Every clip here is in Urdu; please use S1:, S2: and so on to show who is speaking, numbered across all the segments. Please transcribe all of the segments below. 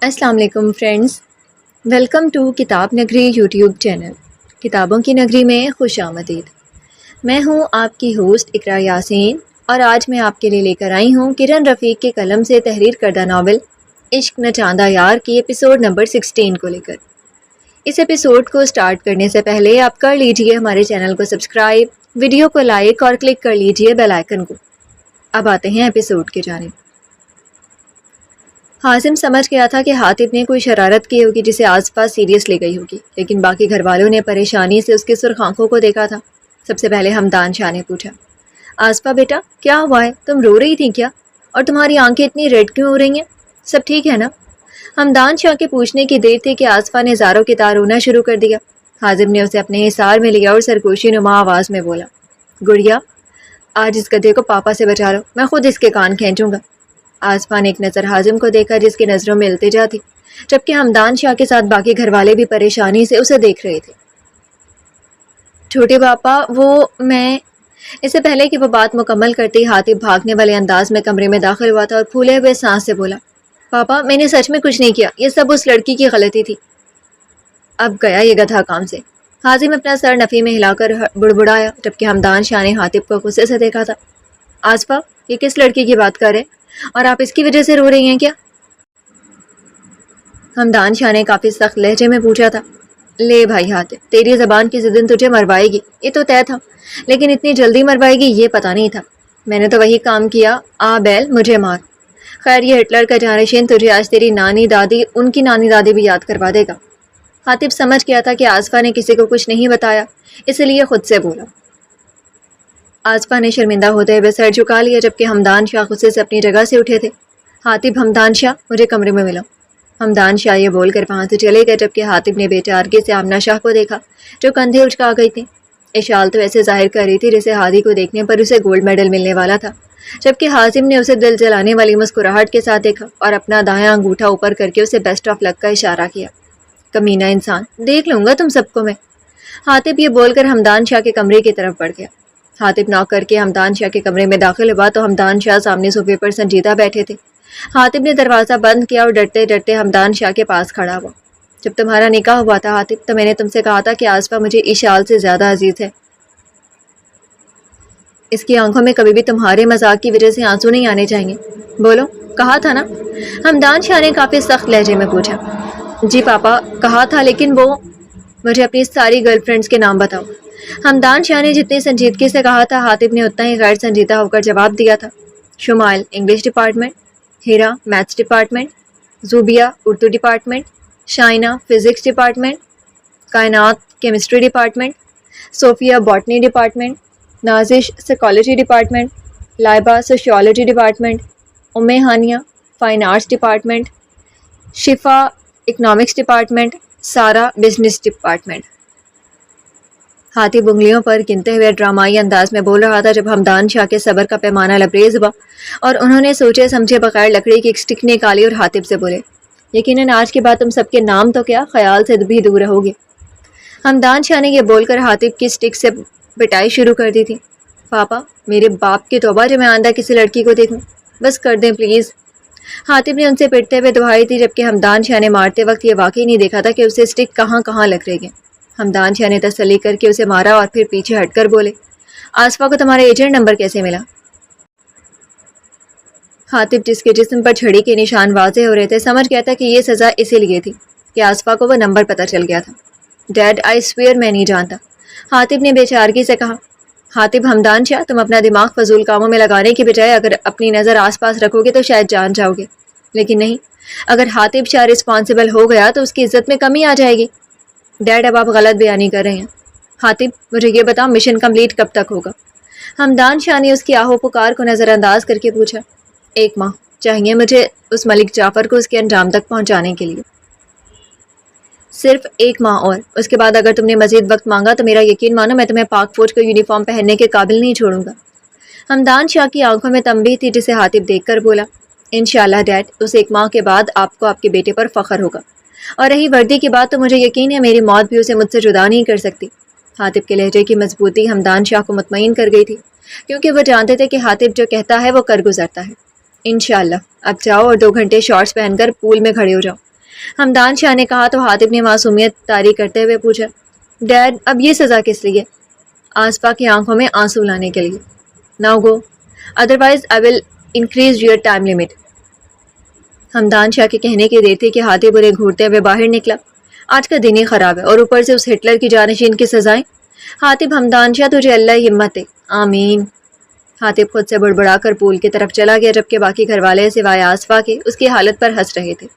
S1: السلام علیکم فرینڈز، ویلکم ٹو کتاب نگری یوٹیوب چینل۔ کتابوں کی نگری میں خوش آمدید۔ میں ہوں آپ کی ہوسٹ اقرا یاسین، اور آج میں آپ کے لیے لے کر آئی ہوں کرن رفیق کے قلم سے تحریر کردہ ناول عشق نہ چاندہ یار کی ایپیسوڈ نمبر 16 کو لے کر۔ اس ایپیسوڈ کو سٹارٹ کرنے سے پہلے آپ کر لیجئے ہمارے چینل کو سبسکرائب، ویڈیو کو لائک اور کلک کر لیجئے بیل آئیکن کو۔ اب آتے ہیں ایپیسوڈ کی جانب۔ حازم سمجھ گیا تھا کہ حاطب نے کوئی شرارت کی ہوگی جسے آس پاس سیریس لے گئی ہوگی، لیکن باقی گھر والوں نے پریشانی سے اس کی سرخ آنکھوں کو دیکھا تھا۔ سب سے پہلے ہمدان شاہ نے پوچھا، آسپا بیٹا کیا ہوا ہے؟ تم رو رہی تھی کیا؟ اور تمہاری آنکھیں اتنی ریڈ کیوں ہو رہی ہیں؟ سب ٹھیک ہے نا؟ ہمدان شاہ کے پوچھنے کی دیر تھی کہ آسپا نے زاروں کی طرح رونا شروع کر دیا۔ حازم نے اسے اپنے حصار میں لیا اور سرگوشی نما آواز میں بولا، گڑیا آج اس گدھے کو پاپا سے بچا لو، میں خود اس کے کان کھینچوں گا۔ آسپا نے ایک نظر حازم کو دیکھا جس کی نظروں میں التجا تھی، جبکہ ہمدان شاہ کے ساتھ باقی گھر والے بھی پریشانی سے اسے دیکھ رہے تھے۔ چھوٹے پاپا میں اس سے پہلے کہ وہ بات مکمل کرتی حاطب بھاگنے والے انداز میں کمرے میں داخل ہوا تھا اور پھولے ہوئے سانس سے بولا، پاپا میں نے سچ میں کچھ نہیں کیا، یہ سب اس لڑکی کی غلطی تھی۔ اب گیا یہ گدھا کام سے۔ حازم اپنا سر نفی میں ہلا کر بڑبڑایا، جبکہ ہمدان شاہ نے حاطب کو غصے سے دیکھا تھا۔ آسپا یہ کس لڑکی کی بات کر رہے اور آپ اس کی وجہ سے رو رہی ہیں کیا؟ ہمدان شاہ نے کافی سخت لہجے میں پوچھا تھا۔ لے بھائی حاطب، تیری زبان کی ضدن تجھے مروائے گی، یہ تو طے تھا، لیکن اتنی جلدی مروائے گی یہ پتہ نہیں تھا۔ میں نے تو وہی کام کیا، آ بیل مجھے مار۔ خیر یہ ہٹلر کا جانشین تجھے آج تیری نانی دادی، ان کی نانی دادی بھی یاد کروا دے گا۔ حاطب سمجھ گیا تھا کہ آسفا نے کسی کو کچھ نہیں بتایا، اس لیے خود سے بولا۔ آسفا نے شرمندہ ہوتے ہوئے سر جھکا لیا، جبکہ ہمدان شاہ غصے سے اپنی جگہ سے اٹھے تھے۔ حاطب ہمدان شاہ مجھے کمرے میں ملا۔ ہمدان شاہ یہ بول کر وہاں سے چلے گئے، جبکہ حاطب نے بے چارگی سے آمنہ شاہ کو دیکھا جو کندھے اچکا گئی تھی۔ اشال تو ایسے ظاہر کر رہی تھی جیسے ہادی کو دیکھنے پر اسے گولڈ میڈل ملنے والا تھا، جبکہ حازم نے اسے دل جلانے والی مسکراہٹ کے ساتھ دیکھا اور اپنا دایاں انگوٹھا اوپر کر کے اسے بیسٹ آف لک کا اشارہ کیا۔ کمینہ انسان، دیکھ لوں گا تم سب کو میں۔ حاطب یہ بول کر ہمدان شاہ کے کمرے کی طرف بڑھ گیا۔ حاطب ناک کر کے ہمدان شاہ کے کمرے میں داخل ہوا تو ہمدان شاہ سامنے صوفے پر سنجیدہ بیٹھے تھے۔ حاطب نے دروازہ بند کیا اور ڈرتے ڈرتے ہمدان شاہ کے پاس کھڑا ہوا۔ جب تمہارا نکاح ہوا تھا حاطب، تو میں نے تم سے کہا تھا کہ آسفا مجھے اشال سے زیادہ عزیز ہے۔ اس کی آنکھوں میں کبھی بھی تمہارے مذاق کی وجہ سے آنسو نہیں آنے چاہیے۔ بولو، کہا تھا نا؟ ہمدان شاہ نے کافی سخت لہجے میں پوچھا۔ جی پاپا کہا تھا، لیکن وہ مجھے اپنی ساری گرل فرینڈز کے نام بتاؤ۔ ہمدان شاہ نے جتنی سنجیدگی سے کہا تھا، حاطب نے اتنا ہی غیر سنجیدہ ہو کر جواب دیا تھا۔ Shumail English department, Hira maths department, Zobia Urdu department, Shaina physics department, Kainat chemistry department, Sofia botany department, Nazish psychology department, Laiba sociology department, Hania fine arts department, Shifa economics department, Sara business department. Hatib انگلیوں پر گنتے ہوئے ڈرامائی انداز میں بول رہا تھا، جب ہمدان شاہ کے صبر کا پیمانہ لبریز ہوا اور انہوں نے سوچے سمجھے بغیر لکڑی کی ایک سٹک نکالی اور حاطب سے بولے، یقیناً آج کے بعد تم سب کے نام تو کیا خیال سے بھی دور رہو گے۔ ہمدان شاہ نے یہ بول کر حاطب کی سٹک سے پٹائی شروع کر دی تھی۔ پاپا میرے باپ کی توبہ جو میں آئندہ کسی لڑکی کو دیکھوں، بس کر دیں پلیز۔ حاطب نے ان سے پٹتے ہوئے دعائی تھی، جبکہ ہمدان شاہ نے مارتے وقت یہ واقعی نہیں دیکھا تھا کہ اسے سٹک کہاں کہاں لگ رہے گے۔ ہمدان شاہ نے تسلی کر کے اسے مارا اور پھر پیچھے ہٹ کر بولے، آسفا کو تمہارا ایجنٹ نمبر کیسے ملا؟ حاطب جس کے جسم پر چھڑی کے نشان واضح ہو رہے تھے سمجھ گیا تھا کہ یہ سزا اسی لیے تھی کہ آسفا کو وہ نمبر پتہ چل گیا تھا۔ ڈیڈ آئی سویئر میں نہیں جانتا، حاطب نے بے چارگی سے کہا۔ حاطب ہمدان شاہ تم اپنا دماغ فضول کاموں میں لگانے کی بجائے اگر اپنی نظر آس پاس رکھو گے تو شاید جان جاؤ گے، لیکن نہیں، اگر حاطب شاہ رسپانسبل ہو گیا تو اس کی عزت میں کمی آ جائے گی۔ ڈیڈ اب آپ غلط بیانی کر رہے ہیں۔ حاطب مجھے یہ بتاؤ مشن کمپلیٹ کب تک ہوگا؟ ہمدان شاہ نے اس کی آہو پکار کو نظر انداز کر کے پوچھا۔ 1 ماہ چاہیے مجھے اس ملک جعفر کو اس کے انجام تک پہنچانے کے لیے۔ صرف 1 ماہ اور اس کے بعد اگر تم نے مزید وقت مانگا تو میرا یقین مانو میں تمہیں پاک فوج کا یونیفارم پہننے کے قابل نہیں چھوڑوں گا۔ ہمدان شاہ کی آنکھوں میں تنبیہ تھی جسے حاطب دیکھ کر بولا، انشاءاللہ ڈیڈ اس 1 ماہ کے بعد آپ کو آپ کے بیٹے پر فخر ہوگا، اور رہی وردی کی بات تو مجھے یقین ہے میری موت بھی اسے مجھ سے جدا نہیں کر سکتی۔ حاطب کے لہجے کی مضبوطی ہمدان شاہ کو مطمئن کر گئی تھی، کیونکہ وہ جانتے تھے کہ حاطب جو کہتا ہے وہ کر گزرتا ہے۔ انشاءاللہ اب جاؤ اور 2 گھنٹے شارٹس پہن کر پول میں کھڑے ہو جاؤ، حمدان شاہ نے کہا تو حاطب نے معصومیت طاری کرتے ہوئے پوچھا، ڈیڈ اب یہ سزا کس لیے؟ آصفہ کی آنکھوں میں آنسو لانے کے لیے۔ Now go otherwise I will increase your time limit. Hamdan Shah کے کہنے کی دیر تھی کہ حاطب انہیں گھورتے ہوئے باہر نکلا۔ آج کا دن ہی خراب ہے اور اوپر سے اس ہٹلر کی جانشین کی سزائیں۔ حاطب حمدان شاہ تجھے اللہ ہی ہمت دے، آمین۔ حاطب خود سے بڑبڑا کر پول کی طرف چلا گیا جبکہ باقی گھر والے سوائے آصفہ کے اس کی حالت پر ہنس رہے تھے۔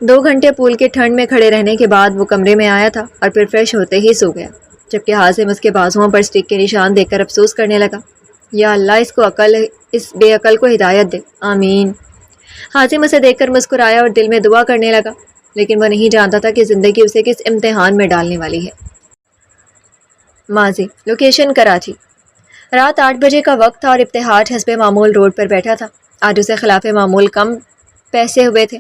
S1: 2 گھنٹے پول کے ٹھنڈ میں کھڑے رہنے کے بعد وہ کمرے میں آیا تھا اور پھر فریش ہوتے ہی سو گیا، جبکہ حازم اس کے بازوؤں پر سٹک کے نشان دیکھ کر افسوس کرنے لگا، یا اللہ اس بے عقل کو ہدایت دے، آمین۔ حازم اسے دیکھ کر مسکرایا اور دل میں دعا کرنے لگا، لیکن وہ نہیں جانتا تھا کہ زندگی اسے کس امتحان میں ڈالنے والی ہے۔ ماضی، لوکیشن کراچی۔ رات 8 بجے کا وقت تھا اور ابتہاج حسب معمول روڈ پر بیٹھا تھا۔ آج اسے خلاف معمول کم پیسے ہوئے تھے،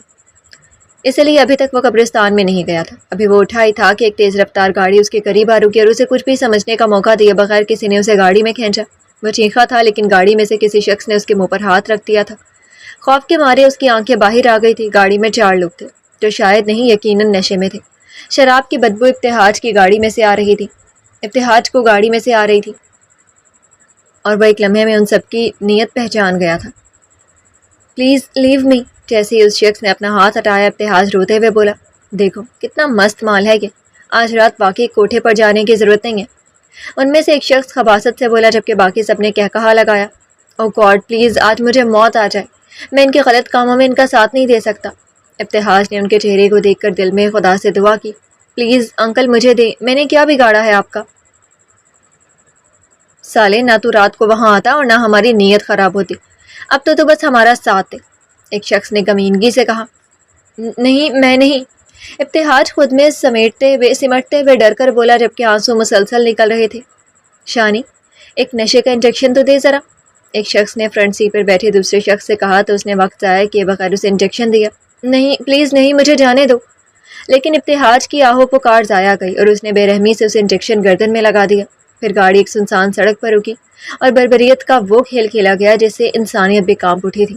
S1: اس لیے ابھی تک وہ قبرستان میں نہیں گیا تھا۔ ابھی وہ اٹھا ہی تھا کہ ایک تیز رفتار گاڑی اس کے قریب آ رکی اور اسے کچھ بھی سمجھنے کا موقع دیے بغیر کسی نے اسے گاڑی میں کھینچا۔ وہ چیخا تھا لیکن گاڑی میں سے کسی شخص نے اس کے منہ پر ہاتھ رکھ دیا تھا۔ خوف کے مارے اس کی آنکھیں باہر آ گئی تھی۔ گاڑی میں 4 لوگ تھے جو شاید نہیں یقیناً نشے میں تھے۔ شراب کی بدبو ابتہاج کی گاڑی میں سے آ رہی تھی، ابتہاج کو گاڑی میں سے آ رہی تھی اور وہ ایک لمحے میں ان سب کی نیت پہچان گیا تھا۔ پلیز لیو می۔ جیسے ہی اس شخص نے اپنا ہاتھ ہٹایا ابتہاج روتے ہوئے بولا، دیکھو کتنا مست مال ہے یہ، آج رات واقعی کوٹھے پر جانے کی ضرورت نہیں ہے۔ ان میں سے ایک شخص خباثت سے بولا جبکہ باقی سب نے کہا لگایا، او گاڈ پلیز آج مجھے موت آ جائے، میں ان کے غلط کاموں میں ان کا ساتھ نہیں دے سکتا۔ ابتہاج نے ان کے چہرے کو دیکھ کر دل میں خدا سے دعا کی، پلیز انکل مجھے دیں، میں نے کیا بگاڑا ہے آپ کا؟ سالے نہ تو رات کو وہاں آتا اور نہ ہماری نیت خراب ہوتی، اب تو بس ہمارا ساتھ دے۔ ایک شخص نے غمگینی سے کہا، نہیں میں نہیں۔ ابتہاج خود میں سمٹتے ہوئے ڈر کر بولا جبکہ آنسو مسلسل نکل رہے تھے، شانی ایک نشے کا انجیکشن تو دے ذرا۔ ایک شخص نے فرنٹ سیٹ پر بیٹھے دوسرے شخص سے کہا تو اس نے وقت ضائع کیے بغیر اسے انجیکشن دیا۔ نہیں پلیز نہیں، مجھے جانے دو۔ لیکن ابتہاج کی آہو پکار ضائع گئی اور اس نے بے رحمی سے اسے انجیکشن گردن میں لگا دیا۔ پھر گاڑی ایک سنسان سڑک پر رکی اور بربریت کا وہ کھیل کھیلا گیا جس سے انسانیت بھی کانپ اٹھی تھی۔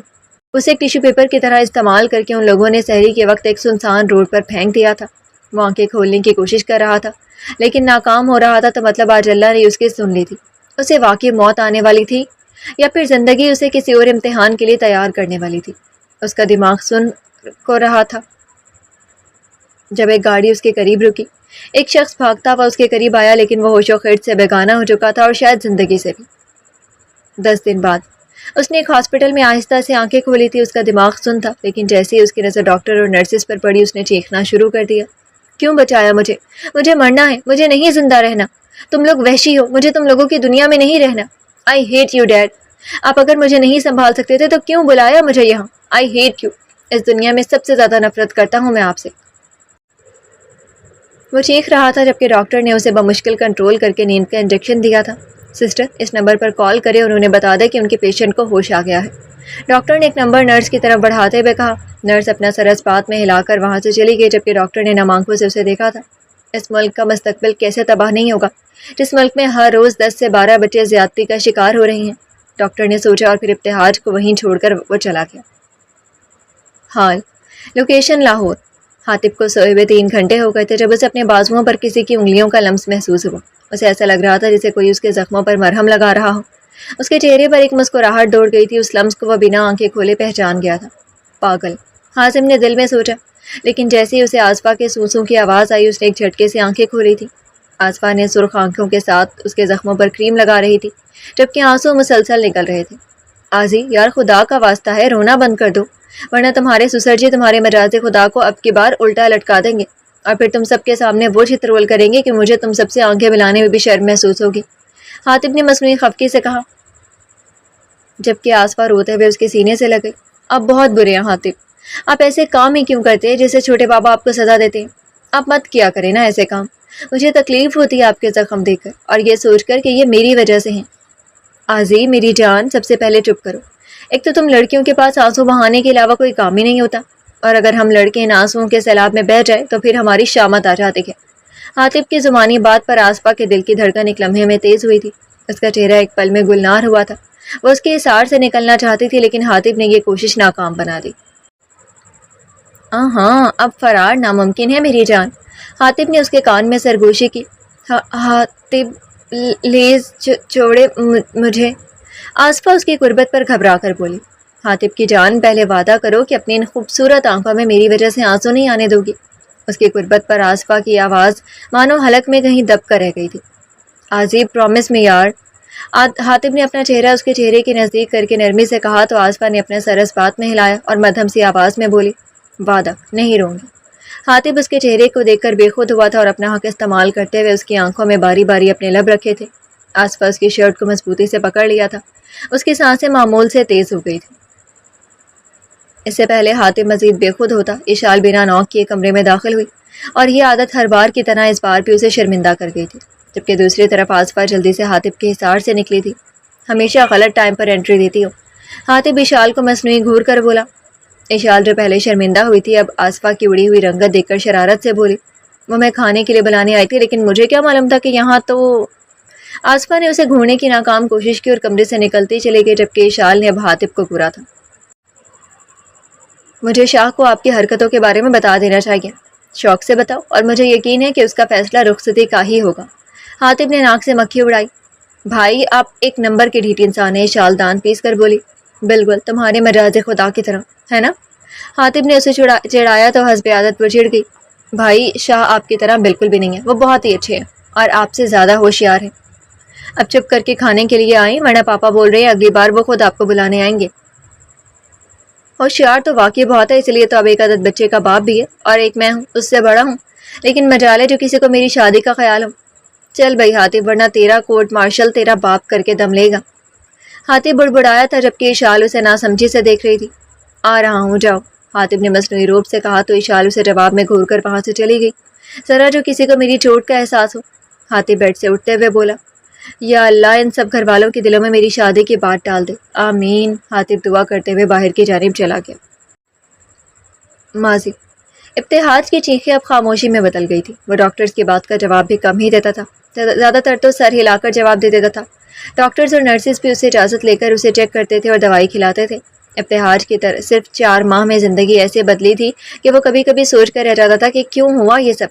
S1: اسے ایک ٹیشو پیپر کی طرح استعمال کر کے ان لوگوں نے سحری کے وقت ایک سنسان روڈ پر پھینک دیا تھا۔ وہ آنکھیں کھولنے کی کوشش کر رہا تھا لیکن ناکام ہو رہا تھا، تو مطلب آج اللہ نے اس کی سن لی تھی۔ اسے واقعی موت آنے والی تھی یا پھر زندگی اسے کسی اور امتحان کے لیے تیار کرنے والی تھی؟ اس کا دماغ سن کو رہا تھا جب ایک گاڑی اس کے قریب رکی۔ ایک شخص بھاگتا ہوا اس کے قریب آیا لیکن وہ ہوش و خرد سے بیگانہ ہو چکا تھا اور شاید زندگی سے بھی۔ 10 دن بعد اس نے ایک ہاسپٹل میں آہستہ سے آنکھیں کھولی تھی۔ اس کا دماغ سن تھا لیکن جیسے ہی اس کی نظر ڈاکٹر اور نرسز پر پڑی اس نے چیخنا شروع کر دیا، کیوں بچایا مجھے؟ مجھے مرنا ہے، مجھے نہیں زندہ رہنا۔ تم لوگ وحشی ہو، مجھے تم لوگوں کی دنیا میں نہیں رہنا۔ I hate you did. آپ اگر مجھے نہیں سنبھال سکتے تھے تو کیوں بلایا مجھے یہاں؟ I hate you. اس دنیا میں سب سے زیادہ نفرت کرتا ہوں میں آپ سے۔ وہ چیخ رہا تھا جبکہ ڈاکٹر نے اسے بمشکل کنٹرول کر کے نیند کا انجیکشن دیا تھا۔ سسٹر اس نمبر پر کال کرے اور انہیں بتا دے کہ ان کے پیشنٹ کو ہوش آ گیا ہے۔ ڈاکٹر نے ایک نمبر نرس کی طرف بڑھاتے ہوئے کہا۔ نرس اپنا سر اس بات میں ہلا کر وہاں سے چلی گئی جبکہ ڈاکٹر نے نم آنکھوں سے اسے دیکھا تھا۔ اس ملک کا مستقبل کیسے تباہ نہیں ہوگا جس ملک میں ہر روز 10 سے 12 بچے زیادتی کا شکار ہو رہے ہیں، ڈاکٹر نے سوچا اور پھر ابتہاج کو وہیں چھوڑ کر وہ چلا گیا۔ حال، لوکیشن لاہور۔ حاطب کو سوئے ہوئے 3 گھنٹے ہو گئے تھے جب اسے اپنے بازوؤں پر کسی کی انگلیوں کا لمس محسوس ہوا۔ اسے ایسا لگ رہا تھا جسے کوئی اس کے زخموں پر مرہم لگا رہا ہو۔ اس کے چہرے پر ایک مسکراہٹ دوڑ گئی تھی، اس لمس کو وہ بنا آنکھیں کھولے پہچان گیا تھا۔ پاگل، حازم نے دل میں سوچا، لیکن جیسے ہی اسے آصفہ کے سوسوں کی آواز آئی اس نے ایک جھٹکے سے آنکھیں کھولی تھی۔ آصفہ نے سرخ آنکھوں کے ساتھ اس کے زخموں پر کریم لگا رہی تھی جبکہ آنسو مسلسل نکل رہے تھے۔ آزی یار خدا کا واسطہ ہے رونا بند کر دو ورنہ تمہارے سسر جی تمہارے مجاز خدا کو اب کی بار الٹا لٹکا دیں گے اور پھر تم سب کے سامنے وہ چترول کریں گے کہ مجھے تم سب سے آنکھیں ملانے میں بھی شرم محسوس ہوگی۔ حاطب نے مصنوعی خفگی سے کہا جبکہ آصفہ روتے ہوئے اس کے سینے سے لگے، آپ بہت برے ہیں حاطب، آپ ایسے کام ہی کیوں کرتے ہیں جیسے چھوٹے بابا آپ کو سزا دیتے ہیں؟ آپ مت کیا کریں نا ایسے کام، مجھے تکلیف ہوتی ہے آپ کے زخم دیکھ کر اور یہ سوچ کر کہ یہ میری وجہ سے ہیں۔ آزی میری جان سب سے پہلے چپ کرو، ایک تو تم لڑکیوں کے پاس آنسو بہانے کے علاوہ کوئی کام ہی نہیں ہوتا اور اگر ہم لڑکے ان آنسوؤں کے سیلاب میں بہہ جائے تو پھر ہماری شامت آ جاتی ہے۔ حاطب کی زبانی بات پر آصفہ کے دل کی دھڑکن ایک لمحے میں تیز ہوئی تھی، اس کا چہرہ ایک پل میں گلنار ہوا تھا۔ وہ اس کے اثار سے نکلنا چاہتی تھی لیکن حاطب نے یہ کوشش ناکام بنا دی۔ ہاں اب فرار ناممکن ہے میری جان۔ حاتب نے اس کے کان میں سرگوشی کی۔ حاتب لیز چھوڑے مجھے۔ آصفہ اس کی قربت پر گھبرا کر بولی۔ حاتب کی جان پہلے وعدہ کرو کہ اپنی ان خوبصورت آنکھوں میں میری وجہ سے آنسو نہیں آنے دو گی۔ اس کی قربت پر آصفہ کی آواز مانو حلق میں کہیں دب کر رہ گئی تھی۔ عجیب پرومس میں یار۔ حاتب نے اپنا چہرہ اس کے چہرے کے نزدیک کر کے نرمی سے کہا تو آصفہ نے اپنا سر اس بات میں ہلایا اور مدھم سی آواز میں بولی، وعدہ نہیں روں گی۔ حاتب اس کے چہرے کو دیکھ کر بے خود ہوا تھا اور اپنا حق استعمال کرتے ہوئے اس کی آنکھوں میں باری باری اپنے لب رکھے تھے۔ آصفہ اس کی شرٹ کو مضبوطی سے پکڑ لیا تھا۔ اس کی سانسیں معمول سے تیز ہو گئی تھی۔ اس سے پہلے حاتب مزید بے خود ہوتا، اشال بنا نوک کیے کمرے میں داخل ہوئی اور یہ عادت ہر بار کی طرح اس بار بھی اسے شرمندہ کر گئی تھی، جبکہ دوسری طرف آصفہ جلدی سے حاتب کے حصار سے نکلی تھی۔ ہمیشہ غلط ٹائم پر انٹری دیتی ہو۔ حاتب اشال کو مصنوعی گھور کر بولا۔ اشال جو پہلے شرمندہ ہوئی تھی اب آصفہ کی اڑی ہوئی رنگت دیکھ کر شرارت سے بولی، وہ میں کھانے کے لیے بلانے آئی تھی لیکن مجھے کیا معلوم تھا کہ یہاں تو… آصفہ نے اسے گھورنے کی ناکام کوشش کی اور کمرے سے نکلتی چلی گئی، جبکہ اشال نے اب حاتب کو گھورا تھا۔ مجھے شاہ کو آپ کی حرکتوں کے بارے میں بتا دینا چاہیے۔ شوق سے بتاؤ، اور مجھے یقین ہے کہ اس کا فیصلہ رخصتی کا ہی ہوگا۔ حاتب نے ناک سے مکھی اڑائی۔ بھائی آپ ایک نمبر کے ڈھیٹ انسان ہے، اشال دان پیس کر بولی۔ بالکل تمہارے مجاز خدا کی طرح ہے نا؟ حاتب نے اسے چڑھایا تو حسب عادت وہ چڑ گئی۔ بھائی شاہ آپ کی طرح بالکل بھی نہیں ہے، وہ بہت ہی اچھے ہیں اور آپ سے زیادہ ہوشیار ہیں۔ اب چپ کر کے کھانے کے لیے آئیں ورنہ پاپا بول رہے ہیں اگلی بار وہ خود آپ کو بلانے آئیں گے۔ ہوشیار تو واقعی بہت ہے، اس لیے تو اب ایک عدد بچے کا باپ بھی ہے اور ایک میں ہوں، اس سے بڑا ہوں، لیکن مجال ہے جو کسی کو میری شادی کا خیال ہو۔ چل بھائی حاتب ورنہ تیرا کورٹ مارشل تیرا باپ کر کے دم لے گا۔ حاتب بڑبڑایا تھا جبکہ اشال اسے ناسمجھی سے دیکھ رہی تھی۔ آ رہا ہوں جاؤ، حاتب نے مصنوعی روب سے کہا تو اشال اسے جواب میں گھور کر وہاں سے چلی گئی۔ ذرا جو کسی کو میری چوٹ کا احساس ہو۔ حاتب بیڈ سے اٹھتے ہوئے بولا، یا اللہ ان سب گھر والوں کے دلوں میں میری شادی کی بات ڈال دے، آمین۔ حاتب دعا کرتے ہوئے باہر کی جانب چلا گیا۔ ماضی۔ ابتہاج کی چیخیں اب خاموشی میں بدل گئی تھی۔ وہ ڈاکٹرز کی بات کا جواب بھی کم ہی دیتا تھا، زیادہ تر تو سر ہلا کر جواب دے دیتا تھا۔ ڈاکٹرز اور نرسز بھی اسے اجازت لے کر اسے چیک کرتے تھے اور دوائی کھلاتے تھے۔ ابتہاج کی طرح صرف 4 ماہ میں زندگی ایسے بدلی تھی کہ وہ کبھی کبھی سوچ کر رہ جاتا تھا کہ کیوں ہوا یہ سب۔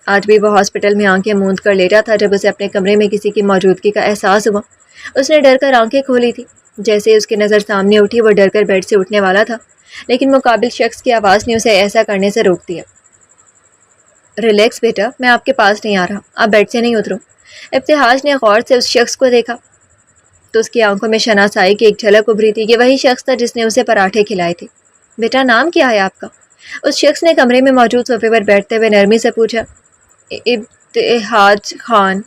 S1: آج بھی وہ ہاسپٹل میں آنکھیں موند کر لیٹا تھا جب اسے اپنے کمرے میں کسی کی موجودگی کا احساس ہوا۔ اس نے ڈر کر آنکھیں کھولی تھی۔ جیسے اس کی نظر سامنے اٹھی وہ ڈر کر بیڈ سے اٹھنے والا تھا، لیکن مقابل شخص کی آواز نے اسے ایسا کرنے سے روک دیا۔ ریلیکس بیٹا، میں آپ کے پاس نہیں آ رہا، آپ بیڈ سے نہیں اترو۔ ابتہاج نے غور سے اس شخص کو دیکھا تو اس کی آنکھوں میں شناسائی کی ایک جھلک ابھری تھی۔ یہ وہی شخص تھا جس نے اسے پراٹھے کھلائے تھے۔ بیٹا نام کیا ہے آپ کا؟ اس شخص نے کمرے میں موجود صوفے پر بیٹھتے ہوئے نرمی سے پوچھا۔ ابتہاج خان۔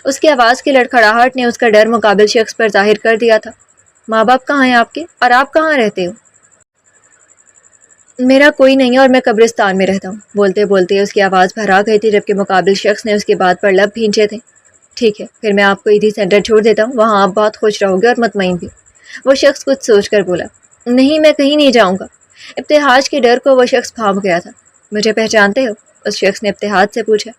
S1: اس کی آواز کی لڑکھڑاہٹ نے اس کا ڈر مقابل شخص پر ظاہر کر دیا تھا۔ ماں باپ کہاں ہیں آپ کے، اور آپ کہاں رہتے ہو؟ میرا کوئی نہیں ہے اور میں قبرستان میں رہتا ہوں۔ بولتے بولتے اس کی آواز بھرا گئی تھی جبکہ مقابل شخص نے اس کی بات پر لب بھینچے تھے۔ ٹھیک ہے پھر میں آپ کو ایدھی سینٹر چھوڑ دیتا ہوں، وہاں آپ بہت خوش رہو گے اور مطمئن بھی۔ وہ شخص کچھ سوچ کر بولا، نہیں میں کہیں نہیں جاؤں گا۔ ابتہاج کے ڈر کو وہ شخص بھانپ گیا تھا۔ مجھے پہچانتے ہو؟ اس شخص نے ابتہاج سے پوچھا۔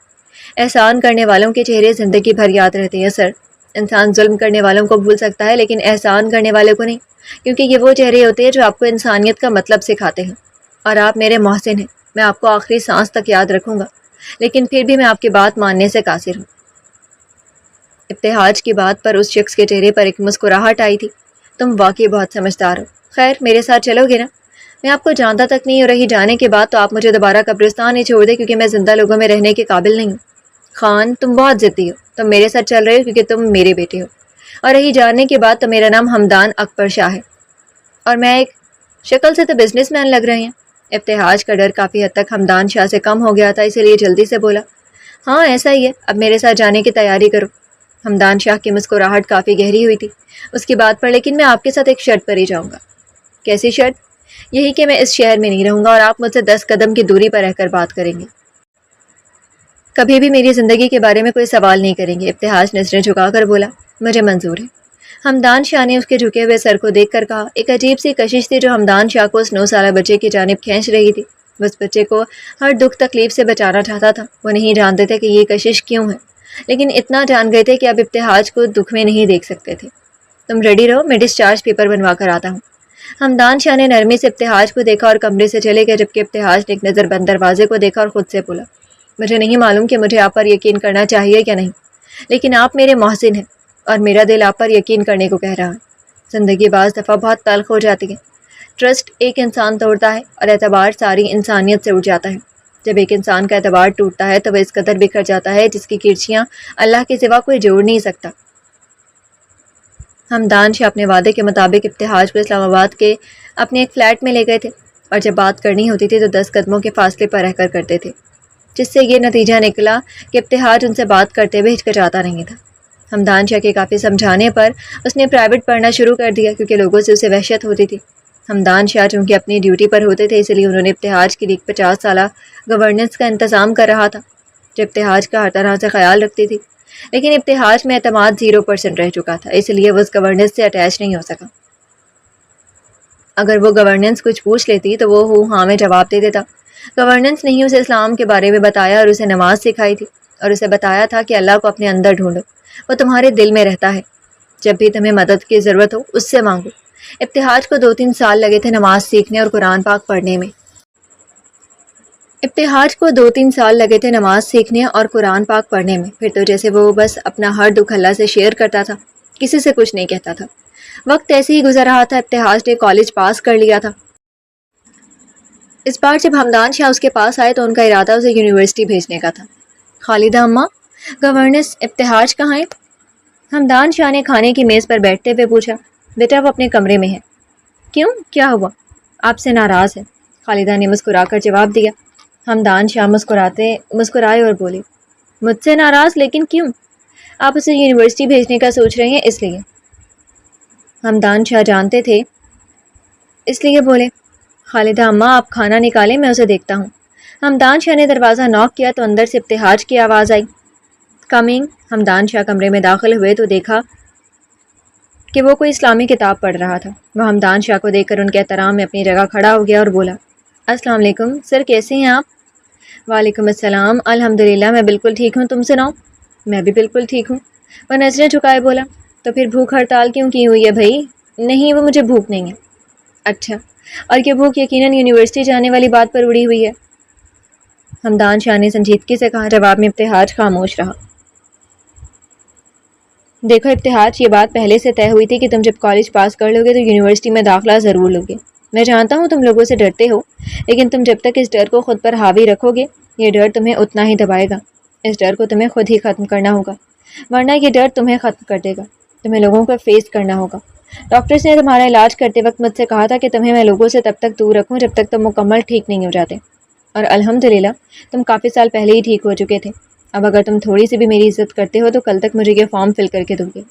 S1: احسان کرنے والوں کے چہرے زندگی بھر یاد رہتے ہیں سر۔ انسان ظلم کرنے والوں کو بھول سکتا ہے لیکن احسان کرنے والے کو نہیں، کیونکہ یہ وہ چہرے ہوتے ہیں جو آپ کو انسانیت کا مطلب سکھاتے ہیں، اور آپ میرے محسن ہیں۔ میں آپ کو آخری سانس تک یاد رکھوں گا، لیکن پھر بھی میں آپ کی بات ماننے سے قاصر ہوں۔ ابتہاج کی بات پر اس شخص کے چہرے پر ایک مسکراہٹ آئی تھی۔ تم واقعی بہت سمجھدار ہو۔ خیر میرے ساتھ چلو گے نا؟ میں آپ کو جانتا تک نہیں، اور رہی جانے کے بعد تو آپ مجھے دوبارہ قبرستان ہی چھوڑ دیں کیونکہ میں زندہ لوگوں میں رہنے کے قابل نہیں ہوں۔ خان تم بہت ضدی ہو، تم میرے ساتھ چل رہے ہو کیونکہ تم میرے بیٹے ہو، اور رہی جانے کے بعد تو میرا نام حمدان اکبر شاہ ہے اور میں ایک… شکل سے تو بزنس مین لگ رہے ہیں۔ ابتہاج کا ڈر کافی حد تک حمدان شاہ سے کم ہو گیا تھا، اسی لیے جلدی سے بولا، ہاں ایسا ہی ہے، اب میرے ساتھ جانے کی تیاری کرو۔ حمدان شاہ کی مسکراہٹ کافی گہری ہوئی تھی اس کی بات پر، لیکن میں آپ کے ساتھ ایک شرط پر ہی جاؤں گا۔ کیسی شرط؟ یہی کہ میں اس شہر میں نہیں رہوں گا اور آپ مجھ سے 10 قدم کی دوری پر رہ کر بات کریں گے، کبھی بھی میری زندگی کے بارے میں کوئی سوال نہیں کریں گے۔ ابتہاج نظریں جھکا کر بولا، مجھے منظور ہے۔ حمدان شاہ نے اس کے جھکے ہوئے سر کو دیکھ کر کہا۔ ایک عجیب سی کشش تھی جو حمدان شاہ کو اس 9 سالہ بچے کی جانب کھینچ رہی تھی۔ وہ اس بچے کو ہر دکھ تکلیف سے بچانا چاہتا تھا۔ وہ نہیں جانتے تھے کہ یہ کشش کیوں ہے، لیکن اتنا جان گئے تھے کہ اب ابتہاج کو دکھ میں نہیں دیکھ سکتے تھے۔ تم ریڈی رہو، میں ڈسچارج پیپر بنوا کر آتا ہوں۔ حمدان شاہ نے نرمی سے ابتہاج کو دیکھا اور کمرے سے چلے گئے، جبکہ ابتہاج نے ایک نظر بند دروازے کو دیکھا اور خود سے بولا، مجھے نہیں معلوم کہ مجھے آپ پر یقین کرنا چاہیے یا نہیں، لیکن آپ میرے محسن ہیں اور میرا دل آپ پر یقین کرنے کو کہہ رہا ہے۔ زندگی بعض دفعہ بہت تلخ ہو جاتی ہے۔ ٹرسٹ ایک انسان توڑتا ہے اور اعتبار ساری انسانیت سے اٹھ جاتا ہے۔ جب ایک انسان کا اعتبار ٹوٹتا ہے تو وہ اس قدر بکھر جاتا ہے جس کی کرچیاں اللہ کے سوا کوئی جوڑ نہیں سکتا۔ حمدان شاہ اپنے وعدے کے مطابق ابتہاج کو اسلام آباد کے اپنے ایک فلیٹ میں لے گئے تھے، اور جب بات کرنی ہوتی تھی تو 10 قدموں کے فاصلے پر رہ کر کرتے تھے، جس سے یہ نتیجہ نکلا کہ ابتہاج ان سے بات کرتے ہوئے ہچکچاتا نہیں تھا۔ حمدان شاہ کے کافی سمجھانے پر اس نے پرائیویٹ پڑھنا شروع کر دیا، کیونکہ لوگوں سے اسے وحشت ہوتی تھی۔ حمدان شاہ چونکہ اپنی ڈیوٹی پر ہوتے تھے، اس لیے انہوں نے ابتہاج کی 50 سالہ گورننس کا انتظام کر رہا تھا، جو ابتہاج کا ہر طرح سے خیال رکھتی تھی، لیکن ابتہاج میں اعتماد 0% رہ چکا تھا، اس لیے وہ اس گورننس سے اٹیچ نہیں ہو سکا۔ اگر وہ گورننس کچھ پوچھ لیتی تو وہ ہاں میں جواب دے دیتا۔ گورننس نے ہی اسے اسلام کے بارے میں بتایا اور اسے نماز سکھائی تھی، اور اسے بتایا تھا کہ اللہ کو اپنے اندر ڈھونڈو، وہ تمہارے دل میں رہتا ہے، جب بھی تمہیں مدد کی ضرورت ہو اس سے مانگو۔ ابتہاج کو 2-3 سال لگے تھے نماز سیکھنے اور قرآن پاک پڑھنے میں۔ پھر تو جیسے وہ بس اپنا ہر دکھ اللہ سے شیئر کرتا تھا، کسی سے کچھ نہیں کہتا تھا۔ وقت ایسے ہی گزر رہا تھا، ابتہاج نے کالج پاس کر لیا تھا۔ اس بار جب حمدان شاہ اس کے پاس آئے تو ان کا ارادہ اسے یونیورسٹی بھیجنے کا تھا۔ خالدہ اماں، گورننس ابتہاج کہاں ہے؟ حمدان شاہ نے کھانے کی میز پر بیٹھتے ہوئے پوچھا۔ بیٹا وہ اپنے کمرے میں ہے۔ کیوں، کیا ہوا؟ آپ سے ناراض ہے، خالدہ نے مسکرا کر جواب دیا۔ حمدان شاہ مسکرائے اور بولے، مجھ سے ناراض، لیکن کیوں؟ آپ اسے یونیورسٹی بھیجنے کا سوچ رہے ہیں اس لیے؟ حمدان شاہ جانتے تھے، اس لیے بولے۔ خالدہ اماں آپ کھانا نکالیں، میں اسے دیکھتا ہوں۔ حمدان شاہ نے دروازہ نوک کیا تو اندر سے ابتہاج کی آواز آئی، کمنگ۔ حمدان شاہ کمرے میں داخل ہوئے تو دیکھا کہ وہ کوئی اسلامی کتاب پڑھ رہا تھا۔ وہ حمدان شاہ کو دیکھ کر ان کے احترام میں اپنی جگہ کھڑا ہو گیا اور بولا، السلام علیکم سر، کیسے ہیں آپ؟ وعلیکم السلام، الحمدللہ میں بالکل ٹھیک ہوں، تم سناؤ؟ میں بھی بالکل ٹھیک ہوں۔ وہ نظریں جھکائے بولا، تو پھر بھوک ہڑتال کیوں کی ہوئی ہے بھائی؟ نہیں، وہ مجھے بھوک نہیں ہے۔ اچھا، اور یہ بھوک یقیناً یونیورسٹی جانے والی بات پر اڑی ہوئی ہے؟ حمدان شاہ نے سنجیدگی سے کہا۔ جواب میں ابتہاج خاموش رہا۔ دیکھو ابتہاج، یہ بات پہلے سے طے ہوئی تھی کہ تم جب کالج پاس کر لو گے تو یونیورسٹی میں داخلہ ضرور لوگے۔ میں جانتا ہوں تم لوگوں سے ڈرتے ہو، لیکن تم جب تک اس ڈر کو خود پر حاوی رکھو گے، یہ ڈر تمہیں اتنا ہی دبائے گا۔ اس ڈر کو تمہیں خود ہی ختم کرنا ہوگا، ورنہ یہ ڈر تمہیں ختم کر دے گا۔ تمہیں لوگوں کو فیس کرنا ہوگا۔ ڈاکٹرز نے تمہارا علاج کرتے وقت مجھ سے کہا تھا کہ تمہیں میں لوگوں سے تب تک دور رکھوں جب تک تم مکمل ٹھیک نہیں ہو جاتے، اور الحمدللہ تم کافی سال پہلے ہی ٹھیک ہو چکے تھے۔ اب اگر تم تھوڑی سی بھی میری عزت کرتے ہو تو کل تک مجھے یہ فارم فل کر کے دو گے۔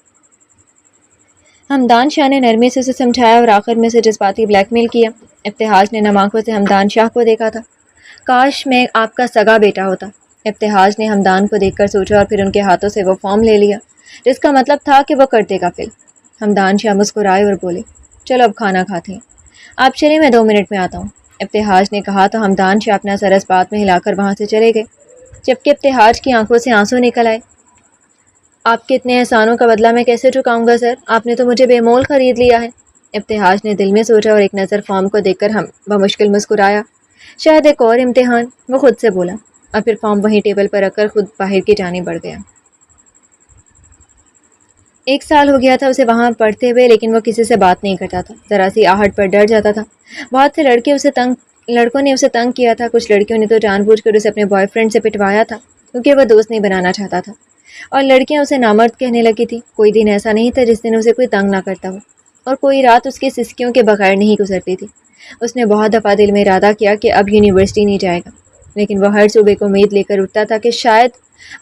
S1: حمدان شاہ نے نرمی سے اسے سمجھایا اور آخر میں اسے جذباتی بلیک میل کیا۔ ابتہاج نے نم آنکھوں سے حمدان شاہ کو دیکھا تھا۔ کاش میں آپ کا سگا بیٹا ہوتا، ابتہاج نے حمدان کو دیکھ کر سوچا، اور پھر ان کے ہاتھوں سے وہ فارم لے لیا جس کا مطلب تھا کہ وہ کر دے گا فل۔ حمدان شاہ مسکرائے اور بولے، چلو اب کھانا کھاتے ہیں، آپ چلیں، میں 2 منٹ میں آتا ہوں۔ ابتہاج نے کہا تو حمدان شاہ اپنا سر اس بات میں ہلا کر وہاں سے چلے گئے، جبکہ ابتہاج کی آنکھوں سے آنسو نکل آئے۔ آپ کے اتنے احسانوں کا بدلہ میں کیسے چکاؤں گا سر؟ آپ نے تو مجھے بے مول خرید لیا ہے۔ ابتہاج نے دل میں سوچا اور ایک نظر فارم کو دیکھ کر بمشکل مسکرایا۔ شاید ایک اور امتحان، وہ خود سے بولا، اور پھر فارم وہیں ٹیبل پر رکھ کر خود باہر کی جانب بڑھ گیا۔ 1 سال ہو گیا تھا اسے وہاں پڑھتے ہوئے، لیکن وہ کسی سے بات نہیں کرتا تھا، ذرا سی آہٹ پر ڈر جاتا تھا۔ بہت سے لڑکوں نے اسے تنگ کیا تھا، کچھ لڑکیوں نے تو جان بوجھ کر اسے اپنے بوائے فرینڈ سے پٹوایا تھا کیونکہ وہ دوست نہیں بنانا چاہتا تھا، اور لڑکیاں اسے نامرد کہنے لگی تھی۔ کوئی دن ایسا نہیں تھا جس دن اسے کوئی تنگ نہ کرتا ہو، اور کوئی رات اس کی سسکیوں کے بغیر نہیں گزرتی تھی۔ اس نے بہت دفعہ دل میں ارادہ کیا کہ اب یونیورسٹی نہیں جائے گا، لیکن وہ ہر صبح کو امید لے کر اٹھتا تھا کہ شاید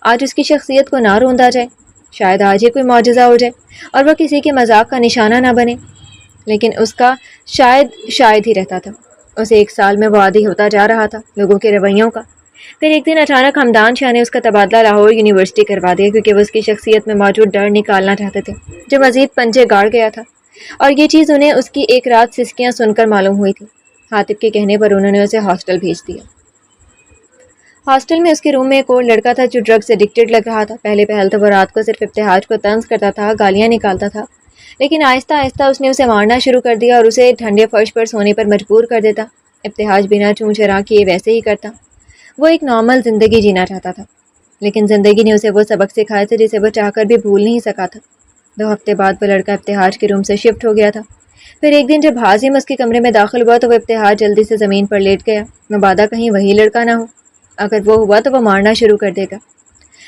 S1: آج اس کی شخصیت کو نہ روندا جائے، شاید آج ہی کوئی معجزہ ہو جائے اور وہ کسی کے مذاق کا نشانہ نہ بنے، لیکن اس کا شاید ہی رہتا تھا۔ اسے 1 سال میں وہ عادی ہوتا جا رہا تھا لوگوں کے رویوں کا۔ پھر ایک دن اچانک حمدان شاہ نے اس کا تبادلہ لاہور یونیورسٹی کروا دیا، کیونکہ وہ اس کی شخصیت میں موجود ڈر نکالنا چاہتے تھے جو مزید پنجے گاڑ گیا تھا، اور یہ چیز انہیں اس کی ایک رات سسکیاں سن کر معلوم ہوئی تھی۔ حاطب کے کہنے پر انہوں نے اسے ہاسٹل بھیج دیا۔ ہاسٹل میں اس کے روم میں ایک اور لڑکا تھا جو ڈرگز ایڈکٹڈ لگ رہا تھا۔ پہلے تو وہ رات کو صرف ابتہاج کو طنز کرتا تھا، گالیاں نکالتا تھا، لیکن آہستہ آہستہ اس نے اسے مارنا شروع کر دیا اور اسے ٹھنڈے فرش پر سونے پر مجبور کر دیتا۔ ابتہاج بنا چون چرا کیے ویسے ہی کرتا۔ وہ ایک نارمل زندگی جینا چاہتا تھا، لیکن زندگی نے اسے وہ سبق سکھائے تھے جسے وہ چاہ کر بھی بھول نہیں سکا تھا۔ 2 ہفتے بعد وہ لڑکا ابتہاج کے روم سے شفٹ ہو گیا تھا۔ پھر ایک دن جب حازم اس کے کمرے میں داخل ہوا تو وہ ابتہاج جلدی سے زمین پر لیٹ گیا، مبادا کہیں وہی لڑکا نہ ہو، اگر وہ ہوا تو وہ مارنا شروع کر دے گا۔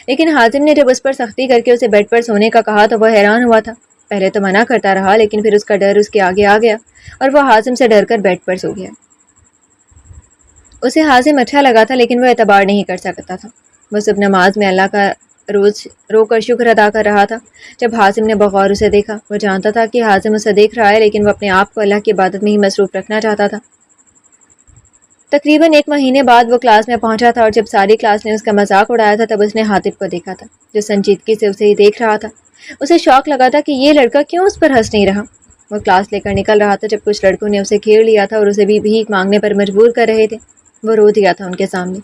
S1: لیکن حازم نے جب اس پر سختی کر کے اسے بیڈ پر سونے کا کہا تو وہ حیران ہوا تھا۔ پہلے تو منع کرتا رہا، لیکن پھر اس کا ڈر اس کے آگے آ گیا اور وہ حازم سے ڈر کر بیڈ پر سو گیا۔ اسے حازم اچھا لگا تھا، لیکن وہ اعتبار نہیں کر سکتا تھا۔ وہ صبح نماز میں اللہ کا روز رو کر شکر ادا کر رہا تھا۔ جب حازم نے بغور اسے دیکھا، وہ جانتا تھا کہ حازم اسے دیکھ رہا ہے، لیکن وہ اپنے آپ کو اللہ کی عبادت میں ہی مصروف رکھنا چاہتا تھا۔ تقریباً 1 مہینے بعد وہ کلاس میں پہنچا تھا اور جب ساری کلاس نے اس کا مذاق اڑایا تھا تب اس نے حاطب کو دیکھا تھا، جو سنجیدگی سے اسے ہی دیکھ رہا تھا۔ اسے شوق لگا تھا کہ یہ لڑکا کیوں اس پر ہنس نہیں رہا۔ وہ کلاس لے کر نکل رہا تھا جب کچھ لڑکوں نے اسے گھیر لیا تھا اور اسے بھی بھیک مانگنے پر مجبور کر رہے تھے۔ وہ رو دیا تھا ان کے سامنے،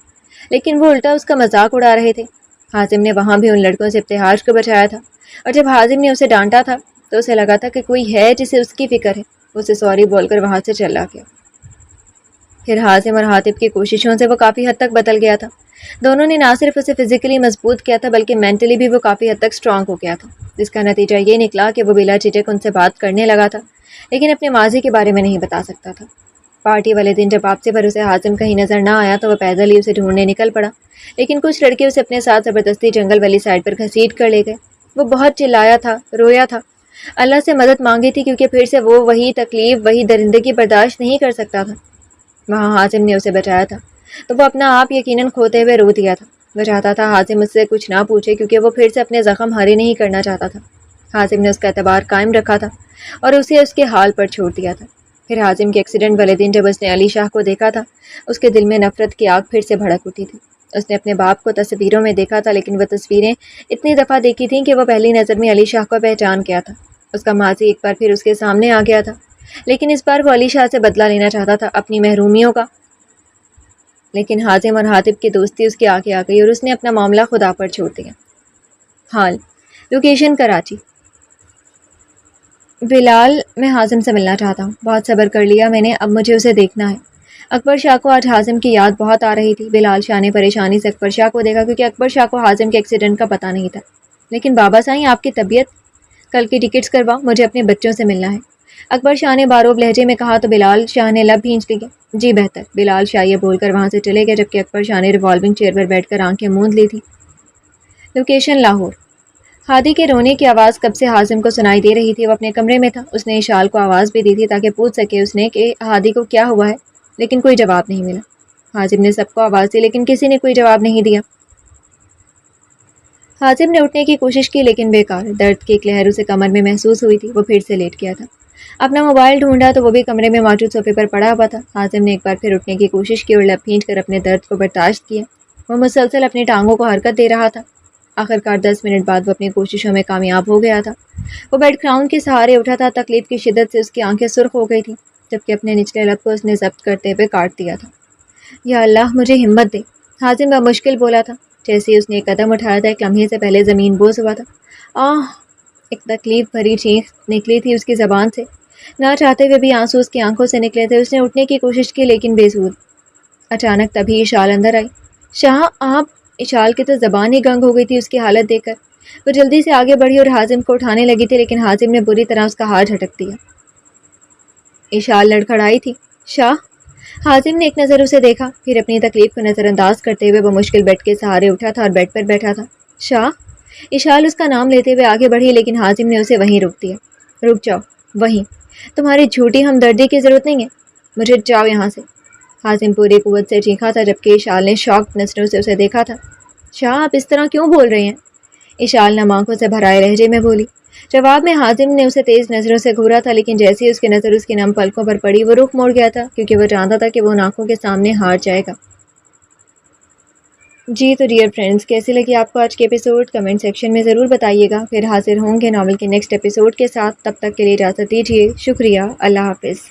S1: لیکن وہ الٹا اس کا مذاق اڑا رہے تھے۔ حازم نے وہاں بھی ان لڑکوں سے ابتہاج کو بچایا تھا، اور جب حازم نے اسے ڈانٹا تھا تو اسے لگا تھا کہ کوئی ہے جسے اس کی فکر ہے۔ اسے سوری بول کر وہاں سے چلا گیا۔ پھر حازم اور حاطب کی کوششوں سے وہ کافی حد تک بدل گیا تھا۔ دونوں نے نہ صرف اسے فزیکلی مضبوط کیا تھا بلکہ مینٹلی بھی وہ کافی حد تک اسٹرانگ ہو گیا تھا، جس کا نتیجہ یہ نکلا کہ وہ بلا جھجک ان سے بات کرنے لگا تھا، لیکن اپنے ماضی کے بارے میں نہیں بتا سکتا تھا۔ پارٹی والے دن جب واپسی پر اسے حازم کہیں نظر نہ آیا تو وہ پیدل ہی اسے ڈھونڈنے نکل پڑا، لیکن کچھ لڑکے اسے اپنے ساتھ زبردستی جنگل والی سائڈ پر گھسیٹ کر لے گئے۔ وہ بہت چلایا تھا، رویا تھا، اللہ سے مدد مانگی تھی، کیونکہ پھر سے وہ وہی تکلیف، وہی درندگی برداشت نہیں کر سکتا تھا۔ وہاں حازم نے اسے بچایا تھا تو وہ اپنا آپ یقیناً کھوتے ہوئے رو دیا تھا۔ وہ چاہتا تھا حازم اس سے کچھ نہ پوچھے، کیونکہ وہ پھر سے اپنے زخم ہرے نہیں کرنا چاہتا تھا۔ حازم نے اس کا اعتبار قائم رکھا تھا اور اسے اس کے حال پر چھوڑ دیا تھا۔ پھر حازم کے ایکسیڈنٹ والے دن جب اس نے علی شاہ کو دیکھا تھا، اس کے دل میں نفرت کی آگ پھر سے بھڑک اٹھی تھی۔ اس نے اپنے باپ کو تصویروں میں دیکھا تھا، لیکن وہ تصویریں اتنی دفعہ دیکھی تھیں کہ وہ پہلی نظر میں علی شاہ کو پہچان گیا تھا۔ اس کا ماضی ایک بار پھر اس کے سامنے آ گیا تھا، لیکن اس بار وہ علی شاہ سے بدلہ لینا چاہتا تھا، اپنی محرومیوں کا۔ لیکن حازم اور حاطب کی دوستی اس کے آگے آ گئی اور اس نے اپنا معاملہ خدا پر چھوڑ دیا۔ حال لوکیشن کراچی۔ بلال، میں حازم سے ملنا چاہتا ہوں، بہت صبر کر لیا میں نے، اب مجھے اسے دیکھنا ہے۔ اکبر شاہ کو آج حازم کی یاد بہت آ رہی تھی۔ بلال شاہ نے پریشانی سے اکبر شاہ کو دیکھا، کیونکہ اکبر شاہ کو حازم کے ایکسیڈنٹ کا پتہ نہیں تھا۔ لیکن بابا سائیں، آپ کی طبیعت؟ کل کی ٹکٹس کرواؤ، مجھے اپنے بچوں سے ملنا ہے، اکبر شاہ نے باروب لہجے میں کہا تو بلال شاہ نے لب بھینچ لیے۔ جی بہتر، بلال شاہ یہ بول کر وہاں سے چلے گئے، جبکہ اکبر شاہ نے ریوالونگ چیئر پر بیٹھ کر آنکھیں موند لی تھی۔ لوکیشن لاہور۔ ہادی کے رونے کی آواز کب سے حازم کو سنائی دے رہی تھی۔ وہ اپنے کمرے میں تھا، اس نے اشال کو آواز بھی دی تھی تاکہ پوچھ سکے اس نے کہ ہادی کو کیا ہوا ہے، لیکن کوئی جواب نہیں ملا۔ حازم نے سب کو آواز دی، لیکن کسی نے کوئی جواب نہیں دیا۔ حازم نے اٹھنے کی کوشش کی، لیکن بیکار، درد کی ایک لہر اسے کمر میں محسوس ہوئی تھی۔ وہ پھر سے لیٹ گیا تھا، اپنا موبائل ڈھونڈا تو وہ بھی کمرے میں موجود صوفے پر پڑا ہوا تھا۔ حازم نے ایک بار پھر اٹھنے کی کوشش کی اور لب بھینچ کر اپنے درد کو برداشت کیا۔ وہ مسلسل اپنی ٹانگوں کو حرکت دے رہا تھا۔ آخرکار 10 منٹ بعد وہ اپنی کوششوں میں کامیاب ہو گیا تھا۔ وہ بیڈ گراؤنڈ کے سہارے اٹھا تھا، تکلیف کی شدت سے اس کی آنکھیں سرخ ہو گئی تھیں، جبکہ اپنے نچلے لب کو اس نے ضبط کرتے ہوئے کاٹ دیا تھا۔ یا اللہ، مجھے ہمت دے، حازم بمشکل بولا تھا۔ جیسے ہی اس نے ایک قدم اٹھایا تھا، ایک لمحے سے پہلے زمین بوس ہوا تھا۔ ایک تکلیف بھری چیخ نکلی تھی اس کی زبان سے، نہ چاہتے ہوئے بھی آنسو اس کی آنکھوں سے نکلے تھے۔ اس نے اٹھنے کی کوشش کی، لیکن بے سود۔ اچانک تبھی اشال اندر آئی۔ شاہ آپ! اشال کی تو زبان ہی گنگ ہو گئی تھی اس کی حالت دیکھ کر۔ وہ جلدی سے آگے بڑھی اور حازم کو اٹھانے لگی تھی، لیکن حازم نے بری طرح اس کا ہاتھ جھٹک دیا۔ اشال لڑکھڑائی تھی۔ شاہ! حازم نے ایک نظر اسے دیکھا، پھر اپنی تکلیف کو نظر انداز کرتے ہوئے وہ مشکل بیڈ کے سہارے اٹھا تھا اور بیڈ پر بیٹھا تھا۔ شاہ! اشال اس کا نام لیتے ہوئے آگے بڑھی، لیکن حازم نے اسے وہیں روک دیا۔ رک جاؤ، وہیں، تمہاری جھوٹی ہمدردی کی ضرورت نہیں ہے، مجھے جاؤ یہاں سے۔ حازم پوری قوت سے چیخا تھا، جبکہ اشال نے شاک نظروں سے اسے دیکھا تھا۔ شاہ، آپ اس طرح کیوں بول رہے ہیں؟ اشال نم آنکھوں سے بھرائے لہجے میں بولی۔ جواب میں حازم نے اسے تیز نظروں سے گھورا تھا، لیکن جیسے ہی اس کی نظر اس کی نم پلکوں پر پڑی، وہ رخ موڑ گیا تھا، کیونکہ وہ جانتا تھا کہ وہ ان آنکھوں کے سامنے ہار جائے گا۔ جی تو ڈیئر فرینڈز، کیسے لگی آپ کو آج کے ایپیسوڈ؟ کمنٹ سیکشن میں ضرور بتائیے گا۔ پھر حاضر ہوں گے ناول کے نیکسٹ ایپیسوڈ کے ساتھ، تب تک کے لیے اجازت دیجیے۔ شکریہ، اللہ حافظ۔